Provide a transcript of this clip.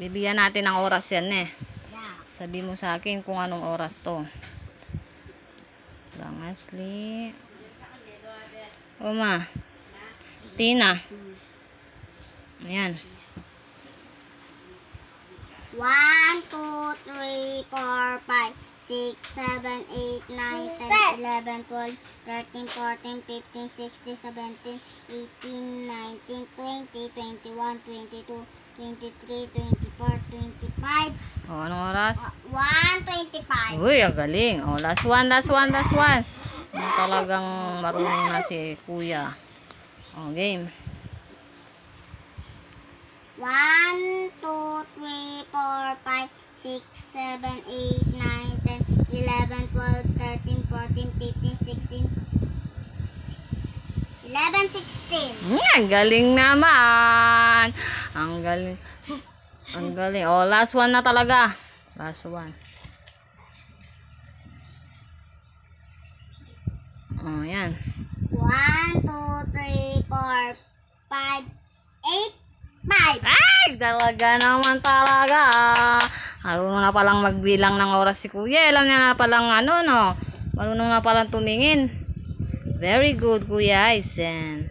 Bibigyan natin ng oras yan eh. Sabi mo sa akin kung anong oras to. Langasli. Uma. Tina. Ayan. 1, 2, 3, 4, 5, 6, 7, 8, 9, 10, 11, 12, 13, 14, 15, 16, 17, 18, 19, 20, 21, 22, 23, 24, 25. O, anong oras? 1:25. Uy, ang galing. O, last one. Talagang marunong na si kuya. O, game. 1, 2, 3, 4, 5, 6, 7, 8, 9, 10, 11, 12, 13, 14, 15, 16, 11, 16. Ang galing naman. Ang galing. Ang galing. O, last one na talaga. Last one. O, yan. 1, 2, 3, 4, 5, 8, 5. Ay, talaga naman talaga. Marunong na palang magbilang ng oras si kuya. Alam niya na palang ano, no? Marunong na palang tumingin. Very good, Kuya Aizen.